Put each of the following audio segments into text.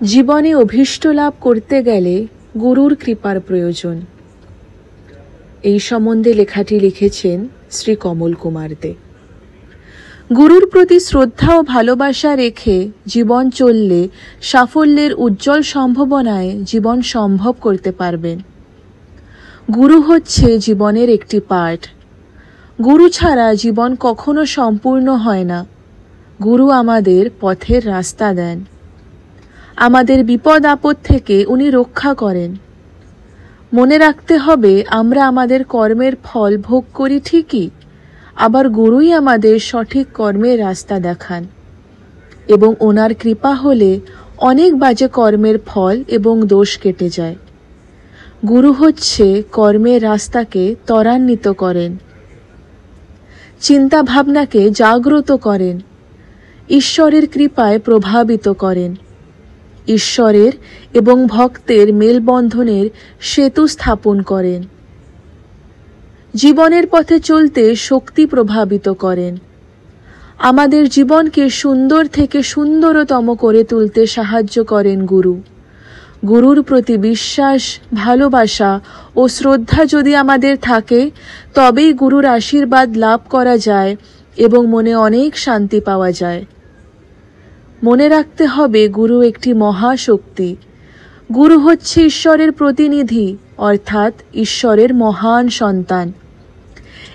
জীবনে অভীষ্ট লাভ করতে গেলে গুরুর কৃপার প্রয়োজন। এই সম্বন্ধে লেখাটি লিখেছেন শ্রী কমল কুমার দে। গুরুর প্রতি শ্রদ্ধা ও ভালোবাসা রেখে জীবন চললে সাফল্যের উজ্জ্বল সম্ভাবনায় জীবন সম্ভব করতে পারবেন। গুরু হচ্ছে জীবনের একটি পাঠ। গুরু ছাড়া জীবন কখনো সম্পূর্ণ হয় না। গুরু আমাদের পথের রাস্তা দেন। আমাদের বিপদ আপদ থেকে উনি রক্ষা করেন। মনে রাখতে হবে, আমরা আমাদের কর্মের ফল ভোগ করি ঠিকই, আবার গুরুই আমাদের সঠিক কর্মের রাস্তা দেখান এবং ওনার কৃপা হলে অনেক বাজে কর্মের ফল এবং দোষ কেটে যায়। গুরু হচ্ছে কর্মের রাস্তাকে ত্বরান্বিত করেন, চিন্তা ভাবনাকে জাগ্রত করেন, ঈশ্বরের কৃপায় প্রভাবিত করেন, ঈশ্বরের এবং ভক্তের মেলবন্ধনের সেতু স্থাপন করেন, জীবনের পথে চলতে শক্তি প্রভাবিত করেন, আমাদের জীবনকে সুন্দর থেকে সুন্দরতম করে তুলতে সাহায্য করেন গুরু। গুরুর প্রতি বিশ্বাস, ভালোবাসা ও শ্রদ্ধা যদি আমাদের থাকে, তবেই গুরুর আশীর্বাদ লাভ করা যায় এবং মনে অনেক শান্তি পাওয়া যায়। মনে রাখতে হবে, গুরু একটি মহাশক্তি। গুরু হচ্ছে ঈশ্বরের প্রতিনিধি, অর্থাৎ ঈশ্বরের মহান সন্তান।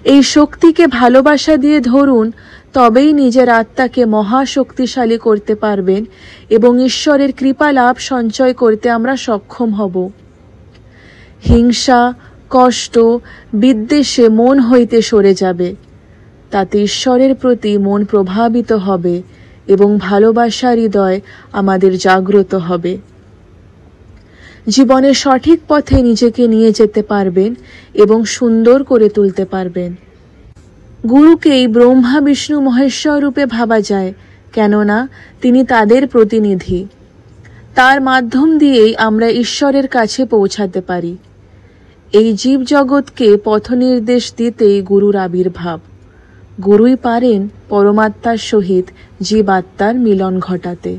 এই শক্তিকে ভালোবাসা দিয়ে ধরুন, তবেই নিজের আত্মাকে মহাশক্তিশালী করতে পারবেন এবং ঈশ্বরের কৃপা লাভ সঞ্চয় করতে আমরা সক্ষম হব। হিংসা, কষ্ট, বিদ্বেষে মন হইতে সরে যাবে। তাতে ঈশ্বরের প্রতি মন প্রভাবিত হবে এবং ভালোবাসার হৃদয় আমাদের জাগ্রত হবে। জীবনের সঠিক পথে নিজেকে নিয়ে যেতে পারবেন এবং সুন্দর করে তুলতে পারবেন। গুরুকেই ব্রহ্মা, বিষ্ণু, মহেশ্বর রূপে ভাবা যায়, কেননা তিনি তাদের প্রতিনিধি। তার মাধ্যম দিয়েই আমরা ঈশ্বরের কাছে পৌঁছাতে পারি। এই জীব জগৎকে পথ নির্দেশ দিতেই গুরুর আবির্ভাব। গুরুই পারেন পরমাত্মার সহিত জীবাত্মার মিলন ঘটাতে।